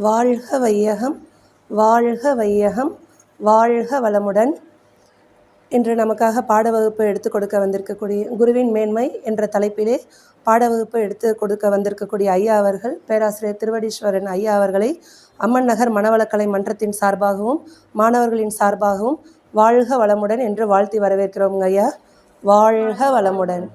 வாழ்க வையகம், வாழ்க வையகம், வாழ்க வளமுடன். இன்று நமக்காக பாட வகுப்பு எடுத்து கொடுக்க வந்திருக்கக்கூடிய குருவின் மேன்மை என்ற தலைப்பிலே பாட வகுப்பு எடுத்து கொடுக்க வந்திருக்கக்கூடிய ஐயா அவர்கள் பேராசிரியர் திருவடீஸ்வரன் ஐயா அவர்களை அம்மன் நகர் மனவளக்கலை மன்றத்தின் சார்பாகவும் மாணவர்களின் சார்பாகவும் வாழ்க வளமுடன் என்று வாழ்த்தி வரவேற்கிறோம். ஐயா வாழ்க வளமுடன்.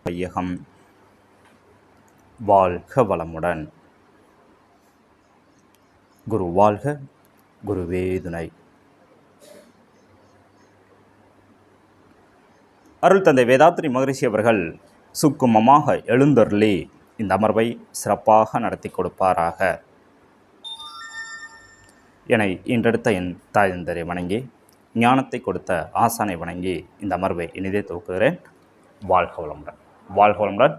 வையகம், வாழ்க வளமுடன். குரு வாழ்க, குருவே துணை. அருள் தந்தை வேதாத்ரி மகரிஷி அவர்கள் சுக்குமமாக எழுந்தருளி இந்த அமர்வை சிறப்பாக நடத்தி கொடுப்பாராக. என்னை இன்றெடுத்த என் தாய்ந்தரை வணங்கி ஞானத்தை கொடுத்த ஆசானை வணங்கி இந்த அமர்வை இனிதே துவக்குகிறேன். வாழ்க வளமுடன். வாழ்க வளமுடன்.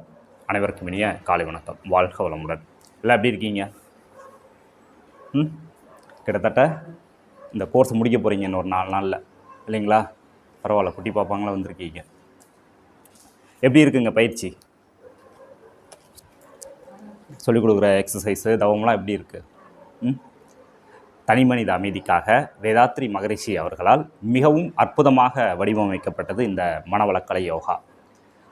அனைவருக்கும் இனிய காலை வணக்கம். வாழ்க வளமுடன். எல்லாம் எப்படி இருக்கீங்க? கிட்டத்தட்ட இந்த கோர்ஸ் முடிக்க போகிறீங்க இன்னொரு 4 நாளில் இல்லைங்களா? பரவாயில்ல, குட்டி பாப்பாங்களா வந்திருக்கீங்க. எப்படி இருக்குங்க பயிற்சி? சொல்லிக் கொடுக்குற எக்ஸசைஸு தவம்லாம் எப்படி இருக்குது? தனிமனித அமைதிக்காக வேதாத்ரி மகரிஷி அவர்களால் மிகவும் அற்புதமாக வடிவமைக்கப்பட்டது இந்த மனவளக்கலை யோகா.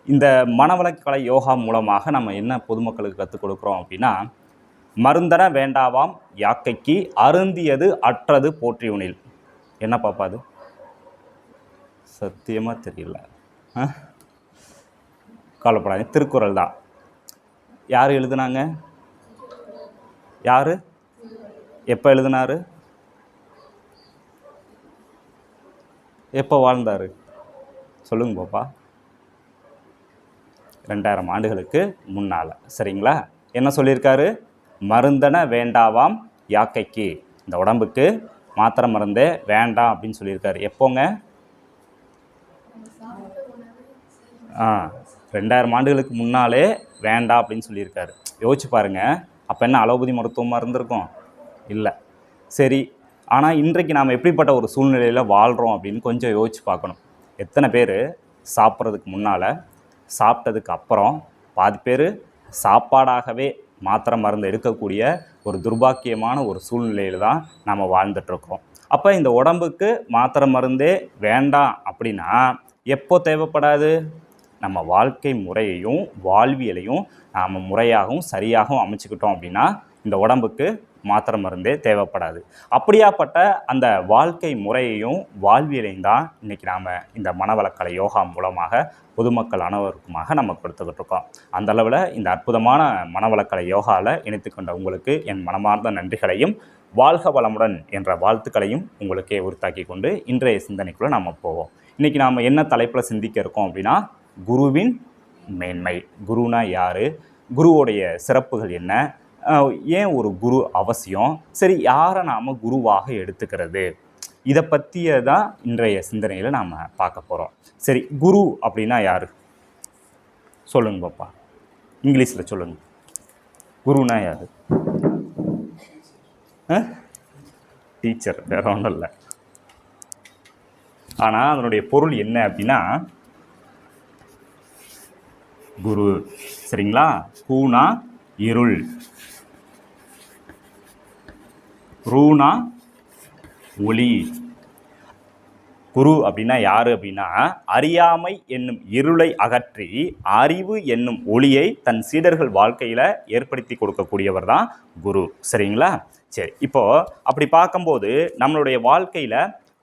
இந்த மனவளக்கலை யோகா மூலமாக நம்ம என்ன பொதுமக்களுக்கு கற்றுக் கொடுக்குறோம் அப்படின்னா, மருந்தன வேண்டாவாம் யாக்கைக்கு அருந்தியது அற்றது போற்றியுனில். என்ன பாப்பா அது? சத்தியமாக தெரியல. கவலைப்படாது, திருக்குறள் தான். யார் எழுதுனாங்க? யார் எப்போ எழுதினார்? எப்போ வாழ்ந்தார்? சொல்லுங்க பாப்பா. 2000 ஆண்டுகளுக்கு முன்னால். சரிங்களா? என்ன சொல்லியிருக்காரு? மருந்தன வேண்டாவாம் யாக்கைக்கு, இந்த உடம்புக்கு மாத்திரை மருந்தே வேண்டாம் அப்படின்னு சொல்லியிருக்காரு. எப்போங்க? 2000 ஆண்டுகளுக்கு முன்னாலே வேண்டாம் அப்படின்னு சொல்லியிருக்காரு. யோசிச்சு பாருங்கள். அப்போ என்ன அலோபதி மருத்துவமாக இருந்திருக்கும்? இல்லை. சரி, ஆனால் இன்றைக்கு நாம் எப்படிப்பட்ட ஒரு சூழ்நிலையில் வாழ்கிறோம் அப்படின்னு கொஞ்சம் யோசிச்சு பார்க்கணும். எத்தனை பேர் சாப்பிட்றதுக்கு முன்னால், சாப்பிட்டதுக்கு அப்புறம், பாதி பேர் சாப்பாடாகவே மாத்திரை மருந்து எடுக்கக்கூடிய ஒரு துர்பாக்கியமான ஒரு சூழ்நிலையில் தான் நாம் வாழ்ந்துட்டுருக்கோம். அப்போ இந்த உடம்புக்கு மாத்திரை மருந்தே வேண்டாம் அப்படின்னா எப்போ தேவைப்படாது? நம்ம வாழ்க்கை முறையையும் வாழ்வியலையும் நாம் முறையாகவும் சரியாகவும் அமைச்சுக்கிட்டோம் அப்படின்னா இந்த உடம்புக்கு மாத்திரை மருந்தே தேவைப்படாது. அப்படியாப்பட்ட அந்த வாழ்க்கை முறையையும் வாழ்வியலையும் தான் இன்றைக்கி நாம் இந்த மனவளக்கலை யோகா மூலமாக பொதுமக்கள் அனைவருக்குமாக நம்ம கொடுத்துக்கிட்டு இருக்கோம். அந்த அளவில் இந்த அற்புதமான மனவளக்கலை யோகாவில் இணைத்துக்கொண்ட உங்களுக்கு என் மனமார்ந்த நன்றிகளையும் வாழ்க வளமுடன் என்ற வாழ்த்துக்களையும் உங்களுக்கே உறுத்தாக்கி கொண்டு இன்றைய சிந்தனைக்குள்ளே நாம் போவோம். இன்றைக்கி நாம் என்ன தலைப்பில் சிந்திக்க இருக்கோம் அப்படின்னா, குருவின் மேன்மை. குருனா யார்? குருவோடைய சிறப்புகள் என்ன? ஏன் ஒரு குரு அவசியம்? சரி, யாரை நாம் குருவாக எடுத்துக்கிறது? இதை பற்றிய தான் இன்றைய சிந்தனையில் நாம் பார்க்க போகிறோம். சரி, குரு அப்படின்னா யார்? சொல்லுங்க பாப்பா, இங்கிலீஷில் சொல்லுங்க. குருனா யார்? டீச்சர், வேற ஒன்றும் இல்லை. ஆனால் அதனுடைய பொருள் என்ன அப்படின்னா குரு. சரிங்களா? கூனா இருள், ரூனா ஒளி. குரு அப்படின்னா யார் அப்படின்னா, அறியாமை என்னும் இருளை அகற்றி அறிவு என்னும் ஒளியை தன் சீடர்கள் வாழ்க்கையில் ஏற்படுத்தி கொடுக்கக்கூடியவர் தான் குரு. சரிங்களா? சரி, இப்போது அப்படி பார்க்கும்போது நம்மளுடைய வாழ்க்கையில்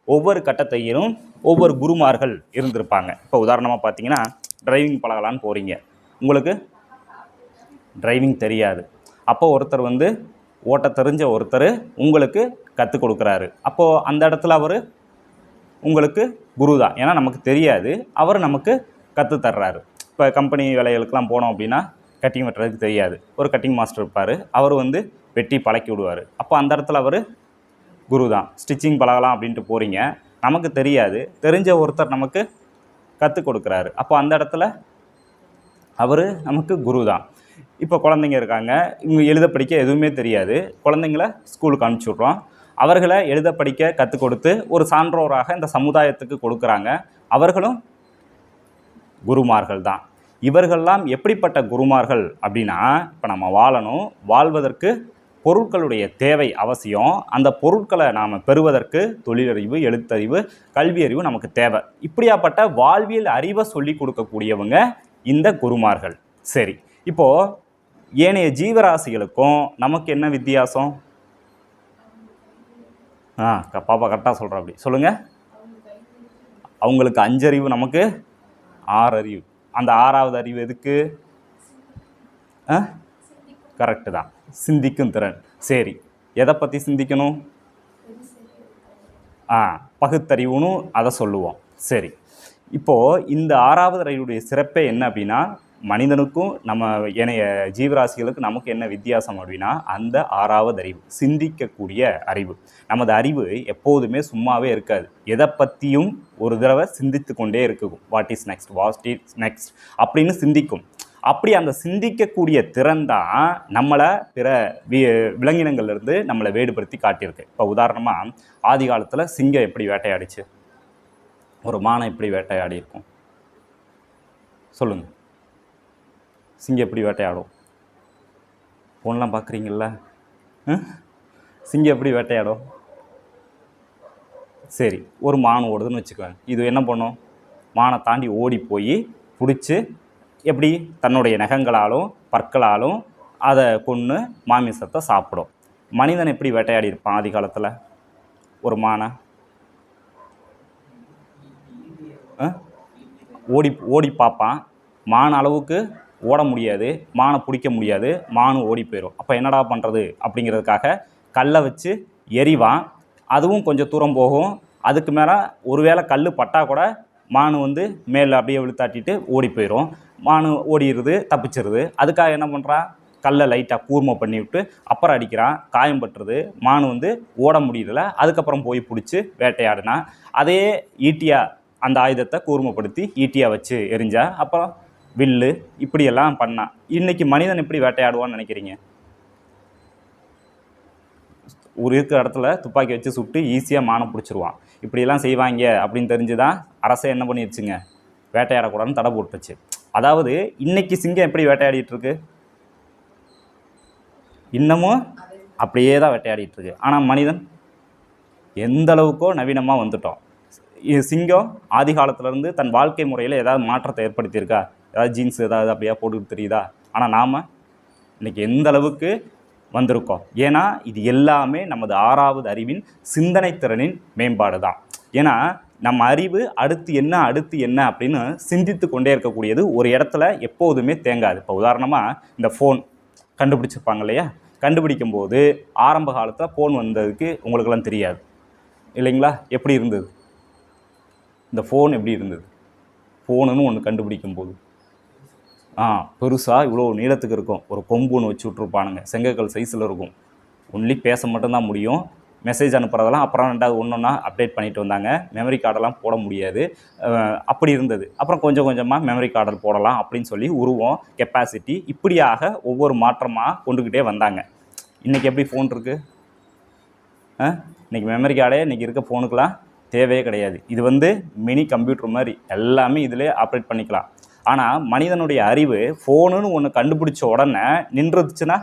ஒவ்வொரு கட்டத்தையும் ஒவ்வொரு குருமார்கள் இருந்திருப்பாங்க. இப்போ உதாரணமாக பார்த்தீங்கன்னா, டிரைவிங் பழகலான்னு போகிறீங்க, உங்களுக்கு டிரைவிங் தெரியாது. அப்போ ஒருத்தர் ஓட்ட தெரிஞ்ச ஒருத்தர் உங்களுக்கு கற்றுக் கொடுக்குறாரு. அப்போது அந்த இடத்துல அவர் உங்களுக்கு குரு தான். ஏன்னா நமக்கு தெரியாது, அவர் நமக்கு கற்றுத்தர்றாரு. இப்போ கம்பெனி வேலைகளுக்கெல்லாம் போனோம் அப்படின்னா கட்டிங் வெட்டுறதுக்கு தெரியாது, ஒரு கட்டிங் மாஸ்டர் இருப்பார், அவர் வெட்டி பழக்கி விடுவார். அப்போ அந்த இடத்துல அவர் குரு தான். ஸ்டிச்சிங் பழகலாம் அப்படின்ட்டு போகிறீங்க, நமக்கு தெரியாது, தெரிஞ்ச ஒருத்தர் நமக்கு கற்றுக் கொடுக்குறாரு. அப்போ அந்த இடத்துல அவர் நமக்கு குரு தான். இப்போ குழந்தைங்க இருக்காங்க, இவங்க எழுத படிக்க எதுவுமே தெரியாது, குழந்தைங்கள ஸ்கூலுக்கு அனுப்பிச்சி விட்றோம். அவர்களை எழுத படிக்க கற்றுக் கொடுத்து ஒரு சான்றோராக இந்த சமுதாயத்துக்கு கொடுக்குறாங்க. அவர்களும் குருமார்கள் தான். இவர்கள்லாம் எப்படிப்பட்ட குருமார்கள் அப்படின்னா, இப்போ நம்ம வாழணும், வாழ்வதற்கு பொருட்களுடைய தேவை அவசியம். அந்த பொருட்களை நாம் பெறுவதற்கு தொழிலறிவு, எழுத்தறிவு, கல்வி அறிவு நமக்கு தேவை. இப்படியாப்பட்ட வாழ்வியல் அறிவை சொல்லி கொடுக்கக்கூடியவங்க இந்த குருமார்கள். சரி, இப்போது ஏனைய ஜீவராசிகளுக்கும் நமக்கு என்ன வித்தியாசம்? பாப்பா கரெக்டாக சொல்கிறேன். அப்படி சொல்லுங்கள். அவங்களுக்கு 5 அறிவு, நமக்கு 6 அறிவு. அந்த 6வது அறிவு எதுக்கு? கரெக்டு தான், சிந்திக்கும் திறன். சரி, எதை பற்றி சிந்திக்கணும்? பகுத்தறிவுன்னு அதை சொல்லுவோம். சரி, இப்போது இந்த 6வது அறிவுடைய சிறப்பே என்ன அப்படின்னா, மனிதனுக்கும் நம்ம ஏனைய ஜீவராசிகளுக்கு நமக்கு என்ன வித்தியாசம் அப்படின்னா, அந்த 6வது அறிவு, சிந்திக்கக்கூடிய அறிவு. நமது அறிவு எப்போதுமே சும்மாவே இருக்காது. எதை பற்றியும் ஒரு தடவை சிந்தித்து கொண்டே இருக்கும். வாட் இஸ் நெக்ஸ்ட் அப்படின்னு சிந்திக்கும். அப்படி அந்த சிந்திக்கக்கூடிய திறன் தான் நம்மளை பிற விலங்கினங்கள்லேருந்து நம்மளை வேறுபடுத்தி காட்டியிருக்கு. இப்போ உதாரணமாக, ஆதி காலத்தில் சிங்கம் எப்படி வேட்டையாடிச்சு? ஒரு மானை எப்படி வேட்டையாடி இருக்கும்? சொல்லுங்கள். சிங்கம் எப்படி வேட்டையாடும்? ஃபோன்லாம் பார்க்குறீங்கள? சிங்கம் எப்படி வேட்டையாடும்? சரி, ஒரு மான் ஓடுதுன்னு வச்சுக்கோங்க. இது என்ன பண்ணும்? மானை தாண்டி ஓடி போய் பிடிச்சி எப்படி தன்னுடைய நகங்களாலும் பற்களாலும் அதை கொன்று மாமிசத்தை சாப்பிடும். மனிதன் எப்படி வேட்டையாடி இருப்பான் ஆதி காலத்தில்? ஒரு மானை ஓடி பார்ப்பான். மான் அளவுக்கு ஓட முடியாது, மானை பிடிக்க முடியாது, மானும் ஓடி போயிடும். அப்போ என்னடா பண்ணுறது அப்படிங்கிறதுக்காக கல்லை வச்சு எறிவான். அதுவும் கொஞ்சம் தூரம் போகும். அதுக்கு மேலே ஒருவேளை கல் பட்டா கூட மானு மேலே அப்படியே விழுத்தாட்டிட்டு ஓடி போயிடும். மானு ஓடிடுது, தப்பிச்சிருது. அதுக்காக என்ன பண்ணுறான்? கல்லை லைட்டாக கூர்மை பண்ணி விட்டு அப்புறம் அடிக்கிறான். காயம் பட்டுறது. மானு ஓட முடியல. அதுக்கப்புறம் போய் பிடிச்சி வேட்டையாடினா, அதே ஈட்டியாக அந்த ஆயுதத்தை கூர்மைப்படுத்தி ஈட்டியாக வச்சு எரிஞ்சா, அப்புறம் வில்லு, இப்படியெல்லாம் பண்ணான். இன்றைக்கி மனிதன் எப்படி வேட்டையாடுவான்னு நினைக்கிறீங்க? ஒரு இருக்கிற இடத்துல துப்பாக்கி வச்சு சுட்டு ஈஸியாக மானை பிடிச்சிருவான். இப்படியெல்லாம் செய்வாங்க அப்படின்னு தெரிஞ்சு தான் அரசே என்ன பண்ணிடுச்சுங்க, வேட்டையாடக்கூடாதுன்னு தடை போட்டுச்சு. அதாவது இன்றைக்கி சிங்கம் எப்படி வேட்டையாடிட்டு இருக்கு? இன்னமும் அப்படியே தான் வேட்டையாடிட்டு இருக்கு. ஆனால் மனிதன் எந்த அளவுக்கோ நவீனமாக வந்துட்டோம். சிங்கம் ஆதி காலத்துலேருந்து தன் வாழ்க்கை முறையில் ஏதாவது மாற்றத்தை ஏற்படுத்தியிருக்கா? ஏதாவது ஜீன்ஸ் ஏதாவது அப்படியா போட்டுக்கிட்டு தெரியுதா? ஆனால் நாம் இன்றைக்கி எந்த அளவுக்கு வந்திருக்கோம்? ஏன்னா இது எல்லாமே நமது 6வது அறிவின் சிந்தனை திறனின் மேம்பாடு தான். ஏன்னா நம்ம அறிவு அடுத்து என்ன அப்படின்னு சிந்தித்து கொண்டே இருக்கக்கூடியது ஒரு இடத்துல எப்போதுமே தேங்காது. இப்போ உதாரணமாக இந்த ஃபோன் கண்டுபிடிச்சிருப்பாங்க இல்லையா? கண்டுபிடிக்கும் போது ஆரம்ப காலத்தில் ஃபோன் வந்ததுக்கு உங்களுக்கெல்லாம் தெரியாது இல்லைங்களா? எப்படி இருந்தது இந்த ஃபோன்? எப்படி இருந்தது ஃபோனுன்னு ஒன்று கண்டுபிடிக்கும் போது? பெருசாக இவ்வளோ நீளத்துக்கு இருக்கும். ஒரு கொம்பு ஒன்று வச்சு விட்ருப்பானுங்க, செங்கக்கல் சைஸில் இருக்கும். ஒன்லி பேச மட்டும்தான் முடியும். மெசேஜ் அனுப்புறதெல்லாம் அப்புறம் 2வது ஒன்றா அப்டேட் பண்ணிட்டு வந்தாங்க. மெமரி கார்டெல்லாம் போட முடியாது, அப்படி இருந்தது. அப்புறம் கொஞ்சம் கொஞ்சமாக மெமரி கார்டு போடலாம் அப்படின்னு சொல்லி உருவம், கெப்பாசிட்டி, இப்படியாக ஒவ்வொரு மாற்றமாக கொண்டுக்கிட்டே வந்தாங்க. இன்றைக்கி எப்படி ஃபோன் இருக்குது? இன்றைக்கி மெமரி கார்டே இன்றைக்கி இருக்க ஃபோனுக்கெலாம் தேவையே கிடையாது. இது மினி கம்ப்யூட்டர் மாதிரி எல்லாமே இதிலே ஆப்ரேட் பண்ணிக்கலாம். ஆனால் மனிதனுடைய அறிவு ஃபோனுன்னு ஒன்று கண்டுபிடிச்ச உடனே நின்றுச்சுன்னா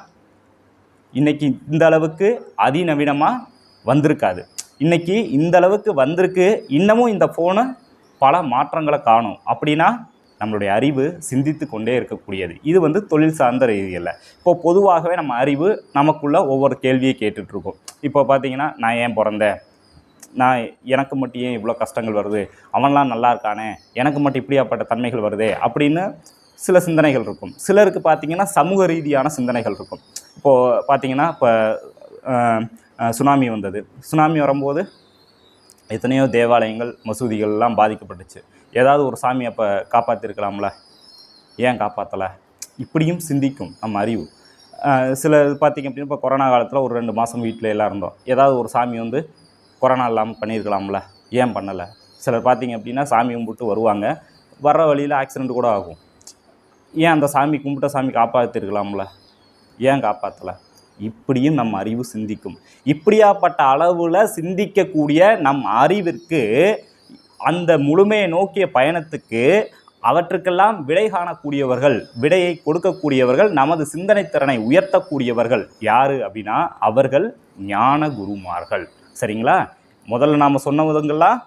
இன்றைக்கி இந்த அளவுக்கு அதிநவீனமாக வந்திருக்காது. இன்றைக்கி இந்த அளவுக்கு வந்திருக்கு. இன்னமும் இந்த ஃபோனு பல மாற்றங்களை காணும். அப்படின்னா நம்மளுடைய அறிவு சிந்தித்து கொண்டே இருக்கக்கூடியது. இது தொழில் சார்ந்த ரீதியில். இப்போது பொதுவாகவே நம்ம அறிவு நமக்குள்ள ஒவ்வொரு கேள்வியை கேட்டுட்ருக்கோம். இப்போ பார்த்திங்கன்னா, நான் ஏன் பிறந்தேன்? எனக்கு மட்டும் ஏன் இவ்வளோ கஷ்டங்கள் வருது? அவன்லாம் நல்லா இருக்கானே, எனக்கு மட்டும் இப்படியாப்பட்ட தன்மைகள் வருதே அப்படின்னு சில சிந்தனைகள் இருக்கும். சிலருக்கு பார்த்திங்கன்னா சமூக ரீதியான சிந்தனைகள் இருக்கும். இப்போது பார்த்திங்கன்னா, இப்போ சுனாமி வந்தது. சுனாமி வரும்போது எத்தனையோ தேவாலயங்கள், மசூதிகள்லாம் பாதிக்கப்பட்டுச்சு. ஏதாவது ஒரு சாமி அப்போ காப்பாற்றிருக்கலாம்ல, ஏன் காப்பாற்றலை? இப்படியும் சிந்திக்கும் நம்ம அறிவு. சில பார்த்திங்க அப்படின்னா, இப்போ கொரோனா காலத்தில் ஒரு 2 மாதம் வீட்டில் எல்லாம் இருந்தோம். ஏதாவது ஒரு சாமி கொரோனா இல்லாமல் பண்ணியிருக்கலாம்ல, ஏன் பண்ணலை? சிலர் பார்த்திங்க அப்படின்னா சாமி கும்பிட்டு வருவாங்க, வர்ற வழியில் ஆக்சிடெண்ட் கூட ஆகும். ஏன் அந்த சாமி கும்பிட்ட சாமி காப்பாற்றிருக்கலாம்ல, ஏன் காப்பாற்றலை? இப்படியும் நம் அறிவு சிந்திக்கும். இப்படியாப்பட்ட அளவில் சிந்திக்கக்கூடிய நம் அறிவிற்கு அந்த முழுமையை நோக்கிய பயணத்துக்கு அவற்றுக்கெல்லாம் விடை காணக்கூடியவர்கள், விடையை கொடுக்கக்கூடியவர்கள், நமது சிந்தனை திறனை உயர்த்தக்கூடியவர்கள் யார் அப்படின்னா அவர்கள் ஞான குருமார்கள். சரிங்களா? முதல்ல நாம் சொன்ன விதங்கள்லாம்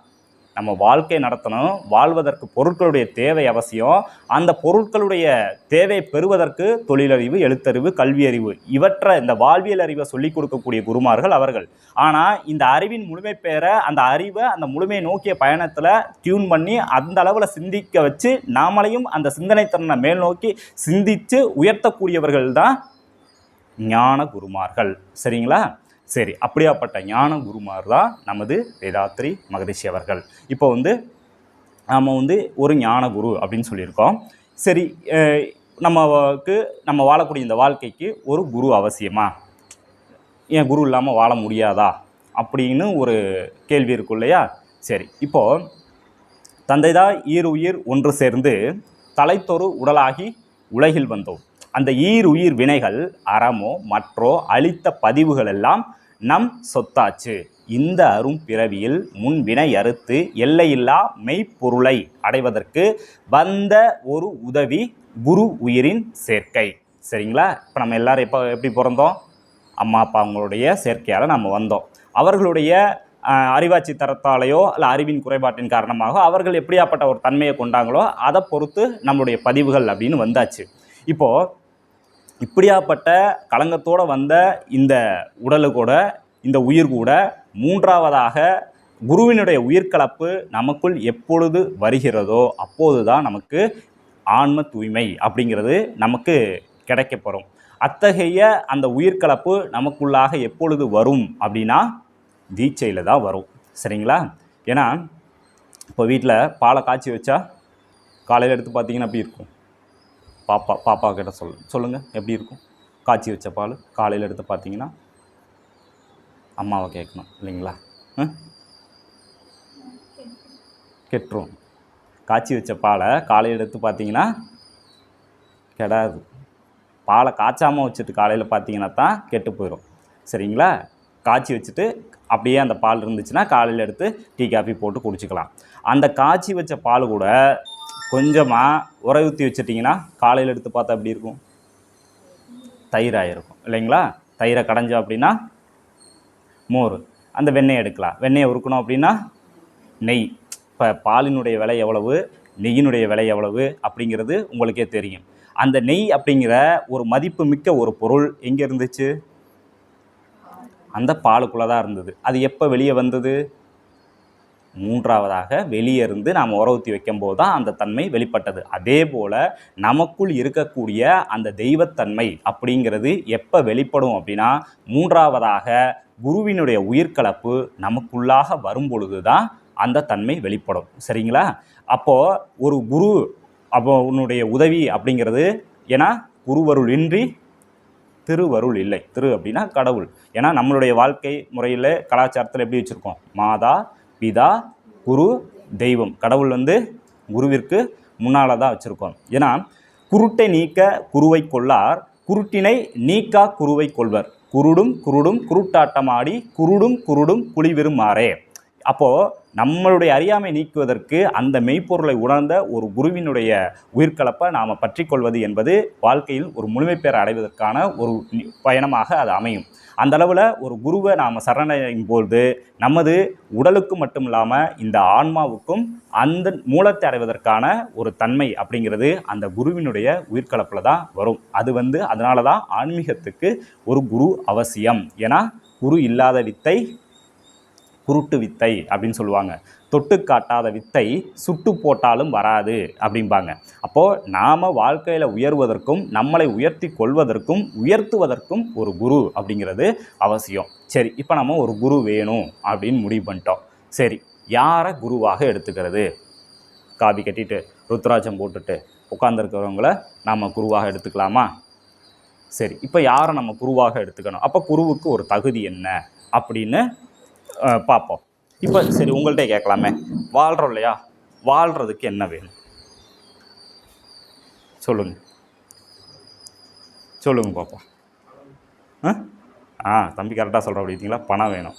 நம்ம வாழ்க்கை நடத்தணும், வாழ்வதற்கு பொருட்களுடைய தேவை அவசியம். அந்த பொருட்களுடைய தேவை பெறுவதற்கு தொழிலறிவு, எழுத்தறிவு, கல்வி அறிவு, இவற்றை இந்த வாழ்வியல் அறிவை சொல்லிக் கொடுக்கக்கூடிய குருமார்கள் அவர்கள். ஆனால் இந்த அறிவின் முழுமை பெற அந்த அறிவை அந்த முழுமையை நோக்கிய பயணத்தில் டியூன் பண்ணி அந்த அளவில் சிந்திக்க வச்சு நாமளையும் அந்த சிந்தனை திறனை மேல் நோக்கி சிந்தித்து உயர்த்தக்கூடியவர்கள் தான் ஞான குருமார்கள். சரிங்களா? சரி, அப்படியாப்பட்ட ஞான குருமார் தான் நமது வேதாத்ரி மகரிஷி அவர்கள். இப்போ நம்ம ஒரு ஞான குரு அப்படின்னு சொல்லியிருக்கோம். சரி, நம்ம வாழக்கூடிய இந்த வாழ்க்கைக்கு ஒரு குரு அவசியமா? ஏன் குரு இல்லாமல் வாழ முடியாதா அப்படின்னு ஒரு கேள்வி இருக்கும் இல்லையா? சரி, இப்போது தந்தைதான் ஈருயிர் ஒன்று சேர்ந்து தலைத்தொரு உடலாகி உலகில் வந்தோம். அந்த ஈருயிர் வினைகள் அறமோ மற்றோ அளித்த பதிவுகள் எல்லாம் நம் சொத்தாச்சு. இந்த அரும் பிறவியில் முன் வினை அறுத்து எல்லையில்லா மெய்ப்பொருளை அடைவதற்கு வந்த ஒரு உதவி குரு உயிரின் சேர்க்கை. சரிங்களா? இப்போ நம்ம எல்லாரும் எப்படி பிறந்தோம்? அம்மா அப்பா அவங்களுடைய சேர்க்கையால் நம்ம வந்தோம். அவர்களுடைய அறிவாட்சி தரத்தாலேயோ இல்லை அறிவின் குறைபாட்டின் காரணமாக அவர்கள் எப்படியாப்பட்ட ஒரு தன்மையை கொண்டாங்களோ அதை பொறுத்து நம்மளுடைய பதிவுகள் அப்படின்னு வந்தாச்சு. இப்போது இப்படியாப்பட்ட களங்கத்தோடு வந்த இந்த உடலு கூட, இந்த உயிர் கூட, மூன்றாவதாக குருவினுடைய உயிர்கலப்பு நமக்குள் எப்பொழுது வருகிறதோ அப்போது தான் நமக்கு ஆன்ம தூய்மை அப்படிங்கிறது நமக்கு கிடைக்கப்பெறும். அத்தகைய அந்த உயிர்கலப்பு நமக்குள்ளாக எப்பொழுது வரும் அப்படின்னா தீட்சையில் தான் வரும். சரிங்களா? ஏன்னா இப்போ வீட்டில் பாலை காய்ச்சி வச்சா காலையில் எடுத்து பார்த்தீங்கன்னா எப்படி இருக்கும்? பாப்பா கிட்ட சொல்லுங்கள் எப்படி இருக்கும்? காய்ச்சி வச்ச பால் காலையில் எடுத்து பார்த்தீங்கன்னா அம்மாவை கேட்கணும் இல்லைங்களா? கெட்டுரும். காய்ச்சி வச்ச பாலை காலையில் எடுத்து பார்த்தீங்கன்னா கெடாது. பாலை காய்ச்சாமல் வச்சுட்டு காலையில் பார்த்தீங்கன்னா தான் கெட்டு போயிடும். சரிங்களா? காய்ச்சி வச்சுட்டு அப்படியே அந்த பால் இருந்துச்சுன்னா காலையில் எடுத்து டீ காஃபி போட்டு குடிச்சிக்கலாம். அந்த காய்ச்சி வச்ச பால் கூட கொஞ்சமாக உரை ஊற்றி வச்சுட்டிங்கன்னா காலையில் எடுத்து பார்த்தா எப்படி இருக்கும்? தயிராக இருக்கும் இல்லைங்களா? தயிரை கடைஞ்சோம் அப்படின்னா மோர். அந்த வெண்ணெய் எடுக்கலாம். வெண்ணெயை உருக்கணும் அப்படின்னா நெய். இப்போ பாலினுடைய விலை எவ்வளவு, நெய்யினுடைய விலை எவ்வளவு அப்படிங்கிறது உங்களுக்கே தெரியும். அந்த நெய் அப்படிங்கிற ஒரு மதிப்பு மிக்க ஒரு பொருள் எங்கே இருந்துச்சு? அந்த பாலுக்குள்ளே தான் இருந்தது. அது எப்போ வெளியே வந்தது? மூன்றாவதாக வெளியே இருந்து நாம் உரவுத்தி வைக்கும்போது தான் அந்த தன்மை வெளிப்பட்டது. அதே போல் நமக்குள் இருக்கக்கூடிய அந்த தெய்வத்தன்மை அப்படிங்கிறது எப்போ வெளிப்படும் அப்படின்னா மூன்றாவதாக குருவினுடைய உயிர்கலப்பு நமக்குள்ளாக வரும் பொழுது தான் அந்த தன்மை வெளிப்படும். சரிங்களா? அப்போது ஒரு குரு உன்னுடைய உதவி அப்படிங்கிறது, ஏன்னா குருவருள் இன்றி திருவருள் இல்லை. திரு அப்படின்னா கடவுள். ஏன்னா நம்மளுடைய வாழ்க்கை முறையில் கலாச்சாரத்தில் எப்படி வச்சுருக்கோம்? மாதா, பிதா, குரு, தெய்வம். கடவுள் குருவிற்கு முன்னால் தான் வச்சுருக்கோம். ஏன்னா குருட்டை நீக்க குருவை கொள்ளார், குருட்டினை நீக்கா குருவை கொள்வர். குருடும் குருடும் குருட்டாட்டமாடி குருடும் குருடும் குழிவிருமாறே. அப்போது நம்மளுடைய அறியாமை நீக்குவதற்கு அந்த மெய்ப்பொருளை உணர்ந்த ஒரு குருவினுடைய உயிர்கலப்பை நாம் பற்றி கொள்வது என்பது வாழ்க்கையில் ஒரு முழுமை பெற அடைவதற்கான ஒரு பயணமாக அது அமையும். அந்த அளவில் ஒரு குருவை நாம் சரணடையும் பொழுது நமது உடலுக்கு மட்டும் இல்லாமல் இந்த ஆன்மாவுக்கும் அந்த மூலத்தை அடைவதற்கான ஒரு தன்மை அப்படிங்கிறது அந்த குருவினுடைய உயிர்கலப்பில் தான் வரும். அது அதனால தான் ஆன்மீகத்துக்கு ஒரு குரு அவசியம். ஏன்னா குரு இல்லாத வித்தை குருட்டு வித்தை அப்படின்னு சொல்லுவாங்க. தொட்டு காட்டாத வித்தை சுட்டு போட்டாலும் வராது அப்படிம்பாங்க. அப்போது நாம் வாழ்க்கையில் உயர்வதற்கும் நம்மளை உயர்த்தி கொள்வதற்கும் உயர்த்துவதற்கும் ஒரு குரு அப்படிங்கிறது அவசியம். சரி, இப்போ நம்ம ஒரு குரு வேணும் அப்படின்னு முடிவு பண்ணிட்டோம். சரி, யாரை குருவாக எடுத்துக்கிறது? காவி கட்டிட்டு ருத்ராட்சம் போட்டுட்டு உட்காந்துருக்கிறவங்கள நாம் குருவாக எடுத்துக்கலாமா? சரி, இப்போ யாரை நம்ம குருவாக எடுத்துக்கணும்? அப்போ குருவுக்கு ஒரு தகுதி என்ன அப்படின்னு பார்ப்போம். இப்போ சரி, உங்கள்கிட்ட கேட்கலாமே, வாழ்கிறோம் இல்லையா? வாழ்கிறதுக்கு என்ன வேணும் சொல்லுங்கள் பார்ப்போம். தம்பி கரெக்டாக சொல்கிற அப்படிங்களா? பணம் வேணும்.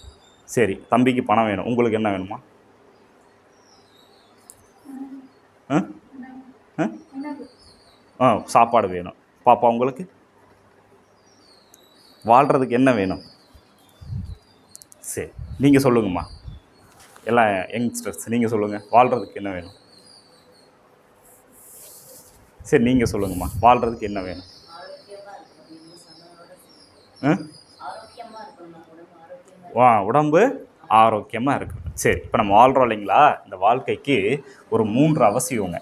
சரி, தம்பிக்கு பணம் வேணும். உங்களுக்கு என்ன வேணுமா? சாப்பாடு வேணும். பாப்பா உங்களுக்கு வாழ்கிறதுக்கு என்ன வேணும்? சரி, நீங்கள் சொல்லுங்கம்மா. எல்லாம் யங்ஸ்டர்ஸ், நீங்கள் சொல்லுங்கள், வாழ்கிறதுக்கு என்ன வேணும்? சரி, நீங்கள் சொல்லுங்கம்மா, வாழ்கிறதுக்கு என்ன வேணும்? உடம்பு ஆரோக்கியமாக இருக்கணும். சரி, இப்போ நம்ம வாழ்கிறோம் இல்லைங்களா? இந்த வாழ்க்கைக்கு ஒரு 3 அவசியங்க.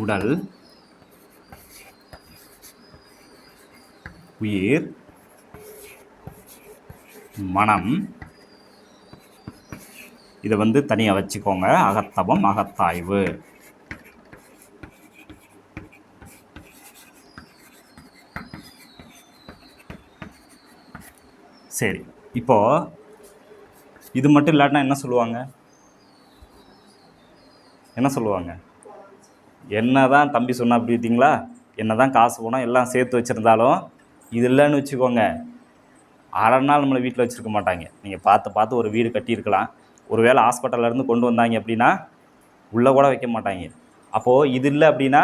உடல், உயிர், மனம். இதை தனியாக வச்சுக்கோங்க. அகத்தவம், அகத்தாய்வு. சரி, இப்போது இது மட்டும் இல்லாட்டினா என்ன சொல்லுவாங்க? என்ன தான் தம்பி சொன்னா அப்படி பார்த்தீங்களா? என்ன தான் காசு போனால் எல்லாம் சேர்த்து வச்சுருந்தாலும் இது இல்லைன்னு வச்சுக்கோங்க, அரை நாள் நம்மளை வீட்டில் வச்சுருக்க மாட்டாங்க. நீங்கள் பார்த்து ஒரு வீடு கட்டியிருக்கலாம், ஒரு வேளை ஹாஸ்பிட்டல்லேருந்து கொண்டு வந்தாங்க அப்படின்னா உள்ளே கூட வைக்க மாட்டாங்க. அப்போது இது இல்லை அப்படின்னா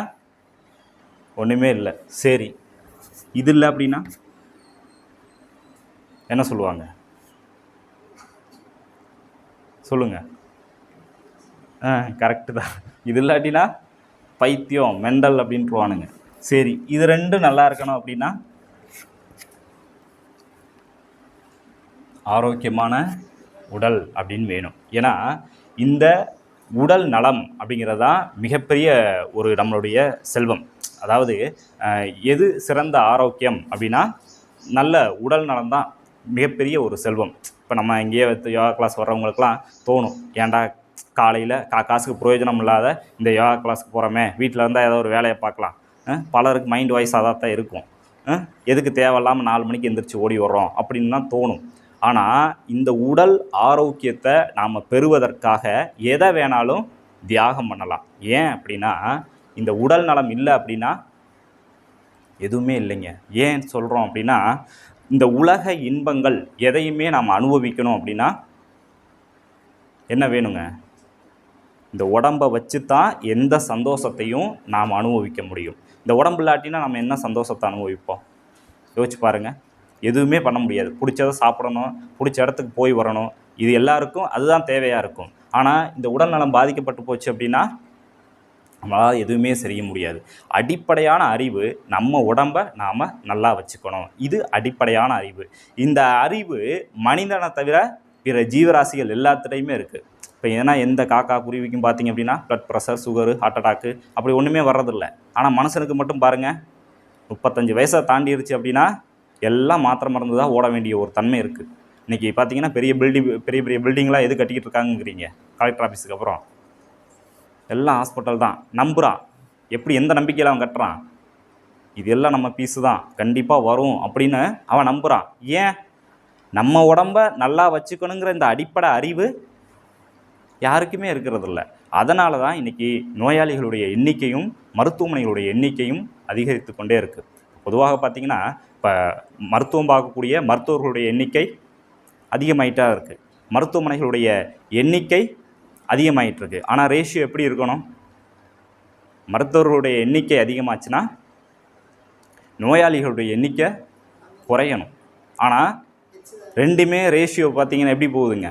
ஒன்றுமே இல்லை. சரி, இது இல்லை அப்படின்னா என்ன சொல்லுவாங்க? சொல்லுங்கள். கரெக்டு தான். இது இல்லாட்டினா பைத்தியம், மெண்டல் அப்படின்ட்டுருவானுங்க. சரி, இது ரெண்டும் நல்லா இருக்கணும் அப்படின்னா ஆரோக்கியமான உடல் அப்படின்னு வேணும். ஏன்னா இந்த உடல் நலம் அப்படிங்கிறது தான் மிகப்பெரிய ஒரு நம்மளுடைய செல்வம். அதாவது எது சிறந்த ஆரோக்கியம் அப்படின்னா நல்ல உடல் நலம் தான் மிகப்பெரிய ஒரு செல்வம். இப்போ நம்ம இங்கேயே யோகா கிளாஸ் வர்றவங்களுக்கெல்லாம் தோணும், ஏன்டா காலையில் காசுக்கு பிரயோஜனம் இல்லாத இந்த யோகா கிளாஸுக்கு போகிறோமே, வீட்டில் இருந்தால் ஏதோ ஒரு வேலையை பார்க்கலாம். பலருக்கு மைண்ட் வாய்ஸ் அதாக தான் இருக்கும். எதுக்கு தேவையில்லாமல் 4 மணிக்கு எந்திரிச்சு ஓடி வர்றோம் அப்படின்னு தான் தோணும். ஆனால் இந்த உடல் ஆரோக்கியத்தை நாம் பெறுவதற்காக எதை வேணாலும் தியாகம் பண்ணலாம். ஏன் அப்படின்னா இந்த உடல் நலம் இல்லை அப்படின்னா எதுவுமே இல்லைங்க. ஏன் சொல்கிறோம் அப்படின்னா இந்த உலக இன்பங்கள் எதையுமே நாம் அனுபவிக்கணும் அப்படின்னா என்ன வேணுங்க? இந்த உடம்பை வச்சு தான் எந்த சந்தோஷத்தையும் நாம் அனுபவிக்க முடியும். இந்த உடம்பு இல்லாட்டினா நம்ம என்ன சந்தோஷத்தை அனுபவிப்போம்? யோசிச்சு பாருங்கள். எதுவுமே பண்ண முடியாது. பிடிச்சதை சாப்பிடணும், பிடிச்ச இடத்துக்கு போய் வரணும், இது எல்லாருக்கும் அதுதான் தேவையாக இருக்கும். ஆனால் இந்த உடல்நலம் பாதிக்கப்பட்டு போச்சு அப்படின்னா நம்மளால் எதுவுமே செய்ய முடியாது. அடிப்படையான அறிவு நம்ம உடம்பை நாம் நல்லா வச்சுக்கணும். இது அடிப்படையான அறிவு. இந்த அறிவு மனிதனை தவிர பிற ஜீவராசிகள் எல்லாத்துலேயுமே இருக்குது. இப்போ ஏன்னா எந்த காக்கா குருவிக்கும் பார்த்திங்க அப்படின்னா blood pressure, sugar, heart attack அப்படி ஒன்றுமே வர்றதில்லை. ஆனால் மனுஷனுக்கு மட்டும் பாருங்கள், 35 வயசை தாண்டிடுச்சு அப்படின்னா எல்லாம் மாத்திரை மருந்து தான் ஓட வேண்டிய ஒரு தன்மை இருக்குது. இன்றைக்கி பார்த்திங்கன்னா பெரிய பெரிய பில்டிங்லாம் எது கட்டிக்கிட்டு இருக்காங்கிறீங்க? கலெக்டர் ஆஃபீஸுக்கு அப்புறம் எல்லாம் ஹாஸ்பிட்டல் தான். நம்புகிறான். எப்படி, எந்த நம்பிக்கையில் அவன் கட்டுறான்? இது எல்லாம் நம்ம பீஸு தான், கண்டிப்பாக வரும் அப்படின்னு அவன் நம்புகிறான். ஏன்? நம்ம உடம்பை நல்லா வச்சுக்கணுங்கிற இந்த அடிப்படை அறிவு யாருக்குமே இருக்கிறதில்ல. அதனால தான் இன்றைக்கி நோயாளிகளுடைய எண்ணிக்கையும் மருத்துவமனைகளுடைய எண்ணிக்கையும் அதிகரித்து கொண்டே இருக்குது. பொதுவாக பார்த்திங்கன்னா இப்போ மருத்துவம் பார்க்கக்கூடிய மருத்துவர்களுடைய எண்ணிக்கை அதிகமாயிட்டா இருக்குது, மருத்துவமனைகளுடைய எண்ணிக்கை அதிகமாயிட்டிருக்கு. ஆனால் ரேஷியோ எப்படி இருக்கணும்? மருத்துவர்களுடைய எண்ணிக்கை அதிகமாச்சுன்னா நோயாளிகளுடைய எண்ணிக்கை குறையணும். ஆனால் ரெண்டுமே ரேஷியோ பார்த்திங்கன்னா எப்படி போகுதுங்க?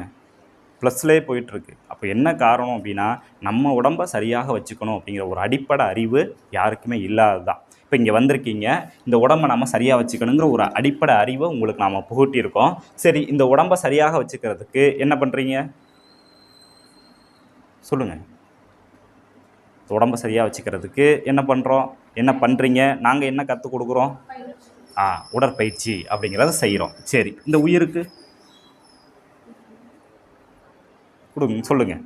ப்ளஸ்லேயே போயிட்டுருக்கு. அப்போ என்ன காரணம் அப்படின்னா நம்ம உடம்பை சரியாக வச்சுக்கணும் அப்படிங்கிற ஒரு அடிப்படை அறிவு யாருக்குமே இல்லாது தான். இப்போ இங்கே வந்திருக்கீங்க, இந்த உடம்பை நம்ம சரியாக வச்சுக்கணுங்கிற ஒரு அடிப்படை அறிவை உங்களுக்கு நாம் புகட்டியிருக்கோம். சரி, இந்த உடம்பை சரியாக வச்சுக்கிறதுக்கு என்ன பண்ணுறீங்க சொல்லுங்கள்? உடம்பை சரியாக வச்சுக்கிறதுக்கு என்ன பண்ணுறோம், என்ன பண்ணுறீங்க? நாங்கள் என்ன கற்றுக் கொடுக்குறோம்? உடற்பயிற்சி அப்படிங்கிறத செய்கிறோம். சரி, இந்த உயிருக்கு கொடுங்க, சொல்லுங்கள்.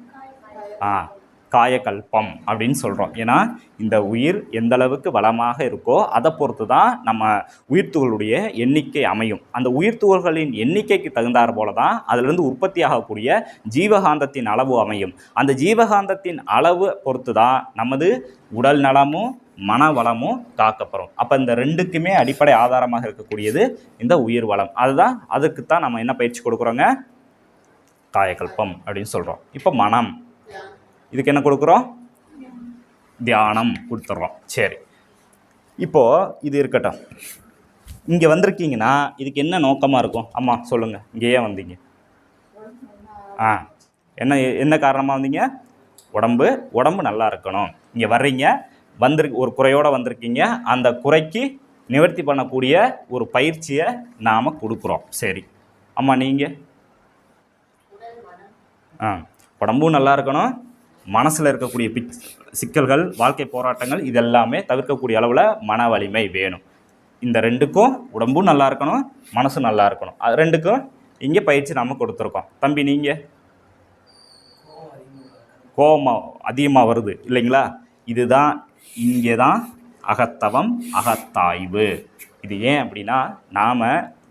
காயகல்பம் அப்படின்னு சொல்கிறோம். ஏன்னா இந்த உயிர் எந்த அளவுக்கு வளமாக இருக்கோ அதை பொறுத்து தான் நம்ம உயிர்த்துகளுடைய எண்ணிக்கை அமையும். அந்த உயிர்த்துகள்களின் எண்ணிக்கைக்கு தகுந்தாற் போல தான் அதிலிருந்து உற்பத்தி ஆகக்கூடிய ஜீவகாந்தத்தின் அளவு அமையும். அந்த ஜீவகாந்தத்தின் அளவு பொறுத்து தான் நமது உடல் நலமும் மன வளமும் காக்கப்படும். அப்போ இந்த ரெண்டுக்குமே அடிப்படை ஆதாரமாக இருக்கக்கூடியது இந்த உயிர் வளம். அதுதான் அதுக்குத்தான் நம்ம என்ன பயிற்சி கொடுக்குறோங்க, காயகல்பம் அப்படின்னு சொல்கிறோம். இப்போ மனம், இதுக்கு என்ன கொடுக்குறோம், தியானம் கொடுத்துட்றோம். சரி, இப்போது இது இருக்கட்டும். இங்கே வந்திருக்கீங்கன்னா இதுக்கு என்ன நோக்கமாக இருக்கும்? அம்மா சொல்லுங்கள், இங்கேயே வந்தீங்க? என்ன என்ன காரணமாக வந்தீங்க? உடம்பு நல்லா இருக்கணும். இங்கே வர்றீங்க, ஒரு குறையோடு வந்திருக்கீங்க. அந்த குறைக்கு நிவர்த்தி பண்ணக்கூடிய ஒரு பயிற்சியை நாம் கொடுக்குறோம். சரி அம்மா, நீங்கள் உடம்பும் நல்லா இருக்கணும், மனசில் இருக்கக்கூடிய சிக்கல்கள், வாழ்க்கை போராட்டங்கள் இதெல்லாமே தவிர்க்கக்கூடிய அளவில் மன வலிமை வேணும். இந்த ரெண்டுக்கும் உடம்பும் நல்லா இருக்கணும், மனசும் நல்லா இருக்கணும். அது ரெண்டுக்கும் இங்கே பயிற்சி நம்ம கொடுத்துருக்கோம். தம்பி, நீங்கள் கோபம் அதிகமாக வருது இல்லைங்களா? இதுதான், இங்கே தான் அகத்தவம், அகத்தாய்வு. இது ஏன் அப்படின்னா, நாம்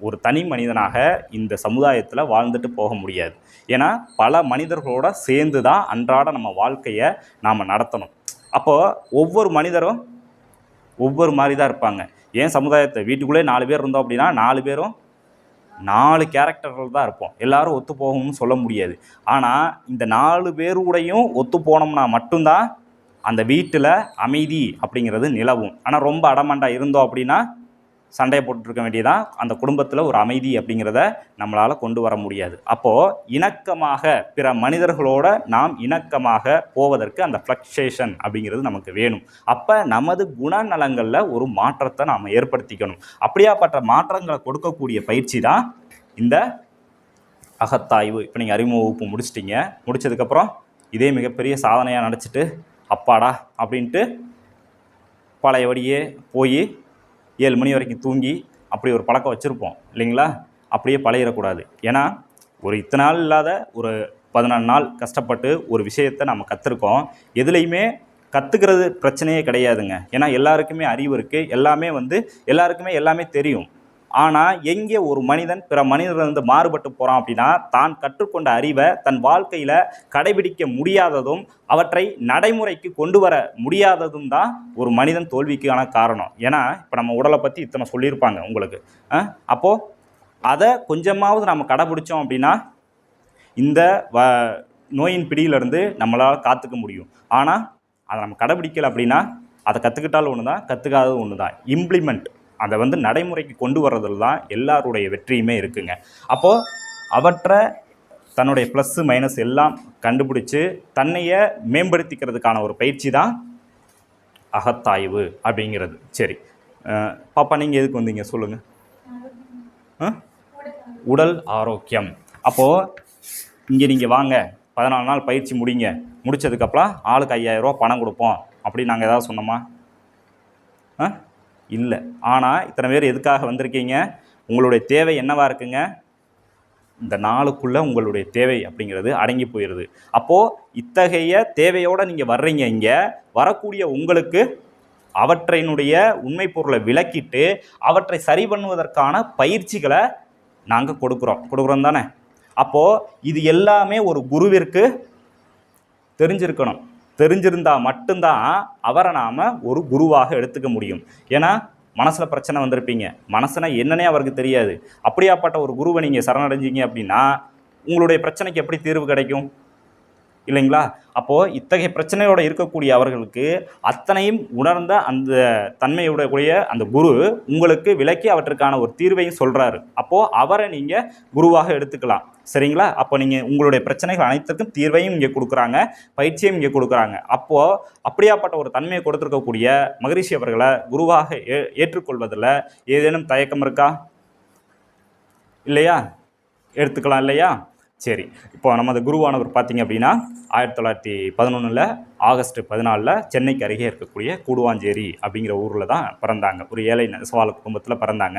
ஒரு தனி மனிதனாக இந்த சமுதாயத்தில் வாழ்ந்துட்டு போக முடியாது. ஏன்னா பல மனிதர்களோட சேர்ந்து தான் அன்றாட நம்ம வாழ்க்கையை நாம் நடத்தணும். அப்போது ஒவ்வொரு மனிதரும் ஒவ்வொரு மாதிரி தான் இருப்பாங்க. ஏன் சமுதாயத்தை வீட்டுக்குள்ளே 4 பேர் இருந்தோம் அப்படின்னா 4 பேரும் 4 கேரக்டர்கள் தான் இருப்போம். எல்லாரும் ஒத்து போகணும்னு சொல்ல முடியாது. ஆனால் இந்த 4 பேருடையும் ஒத்து போனோம்னா மட்டும்தான் அந்த வீட்டில் அமைதி அப்படிங்கிறது நிலவும். ஆனால் ரொம்ப அடமண்டா இருந்தோம் அப்படின்னா சண்டையை போட்டுருக்க வேண்டியதான். அந்த குடும்பத்தில் ஒரு அமைதி அப்படிங்கிறத நம்மளால் கொண்டு வர முடியாது. அப்போது இணக்கமாக பிற மனிதர்களோட நாம் இணக்கமாக போவதற்கு அந்த ஃப்ளக்ஷேஷன் அப்படிங்கிறது நமக்கு வேணும். அப்போ நமது குணநலங்களில் ஒரு மாற்றத்தை நாம் ஏற்படுத்திக்கணும். அப்படியாப்பட்ட மாற்றங்களை கொடுக்கக்கூடிய பயிற்சி தான் இந்த அகத்தாய்வு. இப்போ நீங்கள் அறிமுக வகுப்பு முடிச்சிட்டிங்க. முடித்ததுக்கப்புறம் இதே மிகப்பெரிய சாதனையாக நினச்சிட்டு அப்பாடா அப்படின்ட்டு பழையபடியே போய் 7 மணி வரைக்கும் தூங்கி அப்படி ஒரு பழக்கம் வச்சுருப்போம் இல்லைங்களா? அப்படியே பழகிடக்கூடாது. ஏன்னா ஒரு இத்தனை நாள் இல்லாத ஒரு 14 நாள் கஷ்டப்பட்டு ஒரு விஷயத்தை நம்ம கற்றுருக்கோம். எதுலேயுமே கற்றுக்கிறது பிரச்சனையே கிடையாதுங்க. ஏன்னா எல்லாருக்குமே அறிவு இருக்குது, எல்லாருக்குமே எல்லாமே தெரியும். ஆனால் எங்கே ஒரு மனிதன் பிற மனிதர்களிருந்து மாறுபட்டு போகிறான் அப்படின்னா, தான் கற்றுக்கொண்ட அறிவை தன் வாழ்க்கையில் கடைபிடிக்க முடியாததும் அவற்றை நடைமுறைக்கு கொண்டு வர முடியாததும் தான் ஒரு மனிதன் தோல்விக்கான காரணம். ஏன்னா இப்போ நம்ம உடலை பற்றி இத்தனை சொல்லியிருப்பாங்க உங்களுக்கு. அப்போது அதை கொஞ்சமாவது நம்ம கடைபிடிச்சோம் அப்படின்னா இந்த நோயின் பிடியிலிருந்து நம்மளால் காத்துக்க முடியும். ஆனால் அதை நம்ம கடைபிடிக்கலை அப்படின்னா அதை கற்றுக்கிட்டாலும் ஒன்று தான், கற்றுக்காதது ஒன்று தான். இம்ப்ளிமெண்ட், அதை நடைமுறைக்கு கொண்டு வர்றதில் தான் எல்லாருடைய வெற்றியுமே இருக்குங்க. அப்போது அவற்றை தன்னுடைய ப்ளஸ்ஸு மைனஸ் எல்லாம் கண்டுபிடிச்சி தன்னையை மேம்படுத்திக்கிறதுக்கான ஒரு பயிற்சி தான் அகத்தாய்வு அப்படிங்கிறது. சரி பாப்பா, நீங்கள் எதுக்கு வந்தீங்க சொல்லுங்கள்? உடல் ஆரோக்கியம். அப்போது இங்கே நீங்கள் வாங்க, 14 நாள் பயிற்சி முடித்ததுக்கப்புறம் ஆளுக்கு 5000 ரூபா பணம் கொடுப்போம் அப்படின்னு நாங்கள் ஏதாவது சொன்னோமா? இல்லை. ஆனால் இத்தனை பேர் எதுக்காக வந்திருக்கீங்க? உங்களுடைய தேவை என்னவாக இருக்குங்க? இந்த நாளுக்குள்ளே உங்களுடைய தேவை அப்படிங்கிறது அடங்கி போயிடுது. அப்போது இத்தகைய தேவையோடு நீங்கள் வர்றீங்க. இங்கே வரக்கூடிய உங்களுக்கு அவற்றினுடைய உண்மை பொருளை விளக்கிட்டு அவற்றை சரி பண்ணுவதற்கான பயிற்சிகளை நாங்கள் கொடுக்குறோம் தானே? அப்போது இது எல்லாமே ஒரு குருவிற்கு தெரிஞ்சிருந்தால் மட்டும்தான் அவரை நாம் ஒரு குருவாக எடுத்துக்க முடியும். ஏன்னா மனசில் பிரச்சனை வந்திருப்பீங்க, மனசுனா என்னன்னே அவருக்கு தெரியாது. அப்படியாப்பட்ட ஒரு குருவை நீங்கள் சரணடைஞ்சிங்க அப்படின்னா உங்களுடைய பிரச்சனைக்கு எப்படி தீர்வு கிடைக்கும் இல்லைங்களா? அப்போது இத்தகைய பிரச்சனையோடு இருக்கக்கூடிய அவர்களுக்கு அத்தனையும் உணர்ந்த அந்த தன்மையுடைய அந்த குரு உங்களுக்கு விளக்கி அவற்றுக்கான ஒரு தீர்வையும் சொல்கிறாரு. அப்போது அவரை நீங்கள் குருவாக எடுத்துக்கலாம். சரிங்களா? அப்போ நீங்கள் உங்களுடைய பிரச்சனைகள் அனைத்துக்கும் தீர்வையும் இங்கே கொடுக்குறாங்க, பயிற்சியும் இங்கே கொடுக்குறாங்க. அப்போது அப்படியாப்பட்ட ஒரு தன்மையை கொடுத்துருக்கக்கூடிய மகரிஷி அவர்களை குருவாக ஏற்றுக்கொள்வதில் ஏதேனும் தயக்கம் இருக்கா? இல்லையா? எடுத்துக்கலாம் இல்லையா? சரி, இப்போ நமது குருவானவர் பார்த்திங்க அப்படின்னா 1911 ஆகஸ்ட் 14 சென்னைக்கு அருகே இருக்கக்கூடிய கூடுவாஞ்சேரி அப்படிங்கிற ஊரில் தான் பிறந்தாங்க. ஒரு ஏழை நெசவாள குடும்பத்தில் பிறந்தாங்க.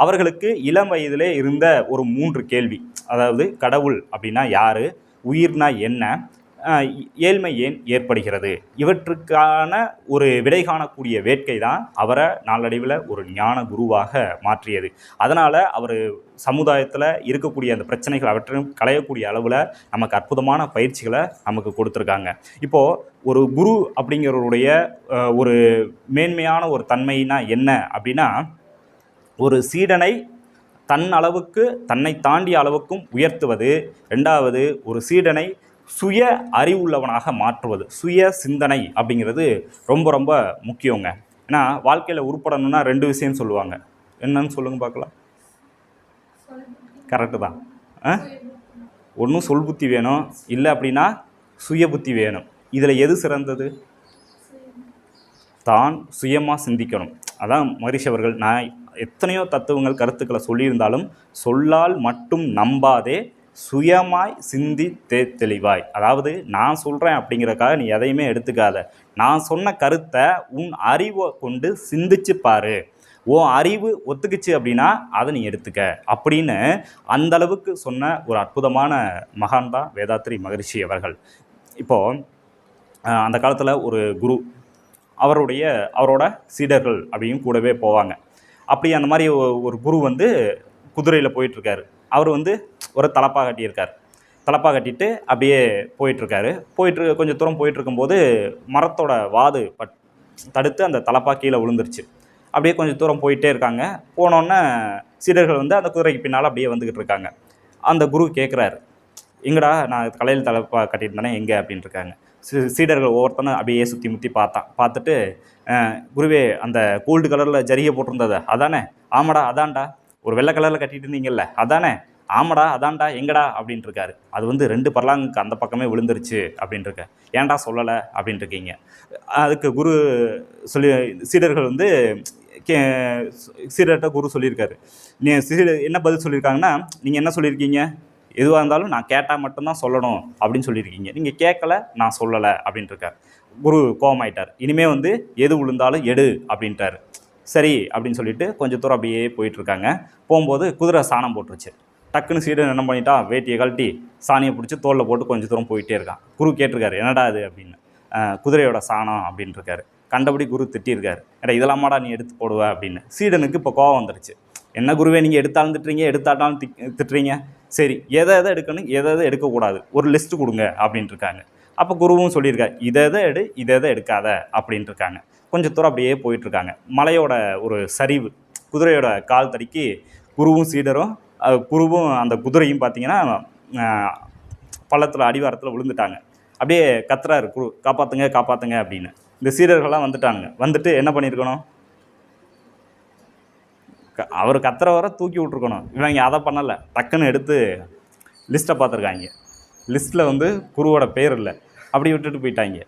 அவர்களுக்கு இளம் வயதிலே இருந்த ஒரு 3 கேள்வி. அதாவது கடவுள் அப்படின்னா யார், உயிர்னா என்ன, ஏழ்மை ஏன் ஏற்படுகிறது, இவற்றுக்கான ஒரு விடை காணக்கூடிய வேட்கை தான் அவரை நாளடைவில் ஒரு ஞான குருவாக மாற்றியது. அதனால் அவர் சமுதாயத்தில் இருக்கக்கூடிய அந்த பிரச்சனைகள் அவற்றையும் களையக்கூடிய அளவில் நமக்கு அற்புதமான பயிற்சிகளை நமக்கு கொடுத்துருக்காங்க. இப்போது ஒரு குரு அப்படிங்கிறவருடைய ஒரு மேன்மையான ஒரு தன்மைனா என்ன அப்படின்னா, ஒரு சீடனை தன் அளவுக்கு தன்னை தாண்டிய அளவுக்கும் உயர்த்துவது. ரெண்டாவது, ஒரு சீடனை சுய அறிவுள்ளவனாக மாற்றுவது. சுய சிந்தனை அப்படிங்கிறது ரொம்ப ரொம்ப முக்கியங்க. ஏன்னா வாழ்க்கையில் உருப்படணும்னா 2 விஷயம் சொல்லுவாங்க. என்னன்னு சொல்லுங்க பார்க்கலாம். கரெக்டு தான். ஒன்றும் சொல் புத்தி வேணும், இல்லை அப்படின்னா சுய புத்தி வேணும். இதில் எது சிறந்தது? தான் சுயமாக சிந்திக்கணும். அதான் மகரிஷி அவர்கள், நான் எத்தனையோ தத்துவங்கள் கருத்துக்களை சொல்லியிருந்தாலும் சொல்லால் மட்டும் நம்பாதே, சுயமாய் சிந்தி தெளிவாய். அதாவது நான் சொல்கிறேன் அப்படிங்கிறக்காக நீ எதையுமே எடுத்துக்காத. நான் சொன்ன கருத்தை உன் அறிவை கொண்டு சிந்திச்சு பாரு. உன் அறிவு ஒத்துக்குச்சு அப்படின்னா அதை நீ எடுத்துக்க அப்படின்னு அந்தளவுக்கு சொன்ன ஒரு அற்புதமான மகான் தான் வேதாத்ரி மகரிஷி அவர்கள். இப்போது அந்த காலத்தில் ஒரு குரு, அவரோட சீடர்கள் அப்படியும் கூடவே போவாங்க. அப்படி அந்த மாதிரி ஒரு குரு வந்து குதிரையில் போயிட்டுருக்காரு. அவர் வந்து ஒரு தலப்பாக கட்டியிருக்கார். தலப்பாக கட்டிட்டு அப்படியே போயிட்டுருக்காரு. கொஞ்சம் தூரம் போயிட்டுருக்கும்போது மரத்தோட வாது தடுத்து அந்த தலப்பா கீழே விழுந்துருச்சு. அப்படியே கொஞ்சம் தூரம் போயிட்டே இருக்காங்க. போனோன்னே சீடர்கள் வந்து அந்த குதிரைக்கு பின்னால் அப்படியே வந்துக்கிட்டு இருக்காங்க. அந்த குரு கேட்குறாரு, எங்கடா நான் தலையில் தலப்பா கட்டிட்டு தானே, எங்கே அப்படின்னு இருக்காங்க. சீடர்கள் ஒவ்வொருத்தனும் அப்படியே சுற்றி முற்றி பார்த்துட்டு, குருவே அந்த கோல்டு கலரில் ஜரிகை போட்டிருந்தது அதானே? ஆமாடா அதான்டா. ஒரு வெள்ளை கலரில் கட்டிட்டு இருந்தீங்கல்ல அதானே? ஆமாடா அதான்டா, எங்கடா அப்படின்ட்டு இருக்காரு. அது வந்து 2 பர்லாங்குக்கு அந்த பக்கமே விழுந்துருச்சு அப்படின்ட்டுருக்க. ஏன்டா சொல்லலை அப்படின்ட்டு இருக்கீங்க. அதுக்கு குரு சீடர்கள் வந்து சீடர்கிட்ட குரு சொல்லியிருக்காரு. என்ன பதில் சொல்லியிருக்காங்கன்னா, நீங்கள் என்ன சொல்லியிருக்கீங்க, எதுவாக இருந்தாலும் நான் கேட்டால் மட்டும்தான் சொல்லணும் அப்படின்னு சொல்லியிருக்கீங்க. நீங்கள் கேட்கல, நான் சொல்லலை அப்படின்ட்டுருக்கார். குரு கோபமாயிட்டார். இனிமேல் வந்து எது விழுந்தாலும் எடு அப்படின்ட்டார். சரி அப்படின்னு சொல்லிட்டு கொஞ்சம் தூரம் அப்படியே போயிட்டுருக்காங்க. போகும்போது குதிரை சாணம் போட்டுருச்சு. டக்குன்னு சீடன் என்ன பண்ணிட்டான், வேட்டியை கழட்டி சாணியை பிடிச்சி தோளில் போட்டு கொஞ்சம் தூரம் போயிட்டே இருக்கான். குரு கேட்டிருக்காரு, என்னடா அது அப்படின்னு. குதிரையோட சாணம் அப்படின்ட்டுருக்காரு. கண்டபடி குரு திட்டிருக்காரு, ஏடா இதெல்லாமாடா நீ எடுத்து போடுவ அப்படின்னு. சீடனுக்கு இப்போ கோவம் வந்துருச்சு. என்ன குருவே நீங்கள் எடுத்தாலும் திட்டுறீங்க, எடுத்தாட்டாலும் திட்டுறீங்க, சரி எதை எடுக்கணும், எதை எடுக்கக்கூடாது, ஒரு லிஸ்ட்டு கொடுங்க அப்படின்ட்டு இருக்காங்க. அப்போ குருவும் சொல்லியிருக்காரு, இதை எடு, இதை எடுக்காத அப்படின்ட்டு இருக்காங்க. கொஞ்சம் தூரம் அப்படியே போயிட்டுருக்காங்க. மலையோட ஒரு சரிவு, குதிரையோட கால் தடிக்கி குருவும் அந்த குதிரையும் பார்த்தீங்கன்னா பள்ளத்தில் அடிவாரத்தில் விழுந்துட்டாங்க. அப்படியே கத்துறாரு குரு, காப்பாற்றுங்க காப்பாற்றுங்க அப்படின்னு. இந்த சீடர்கள்லாம் வந்துட்டாங்க. வந்துட்டு என்ன பண்ணியிருக்கணும், அவர் கத்துற வர தூக்கி விட்ருக்கணும். இவங்க அதை பண்ணலை. டக்குன்னு எடுத்து லிஸ்ட்டை பார்த்துருக்காங்க. லிஸ்ட்டில் வந்து குருவோட பேர் இல்லை. அப்படி விட்டுட்டு போயிட்டாங்க.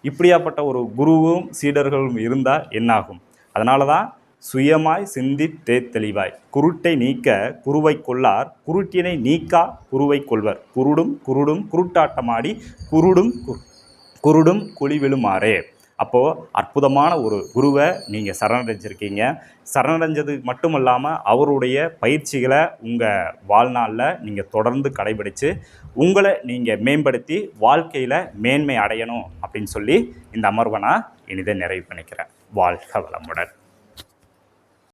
இப்படியாப்பட்ட ஒரு குருவும் சீடர்களும் இருந்தால் என்னாகும்? அதனால தான் சுயமாய் சிந்தி தெளிவாய். குருட்டை நீக்க குருவை கொள்ளார், குருட்டினை நீக்கா குருவை கொள்வர். குருடும் குருட்டாட்டமாடி குருடும் குழி விழுமாறே. அப்போது அற்புதமான ஒரு குருவை நீங்கள் சரணடைஞ்சிருக்கீங்க. சரணடைஞ்சது மட்டும் இல்லாமல் அவருடைய பயிற்சிகளை உங்கள் வாழ்நாளில் நீங்கள் தொடர்ந்து கடைபிடித்து உங்களை நீங்கள் மேம்படுத்தி வாழ்க்கையில் மேன்மை அடையணும் அப்படின்னு சொல்லி இந்த அமர்வை நான் இனிதை நிறைவு பண்ணிக்கிறேன். வாழ்க வளமுடன்.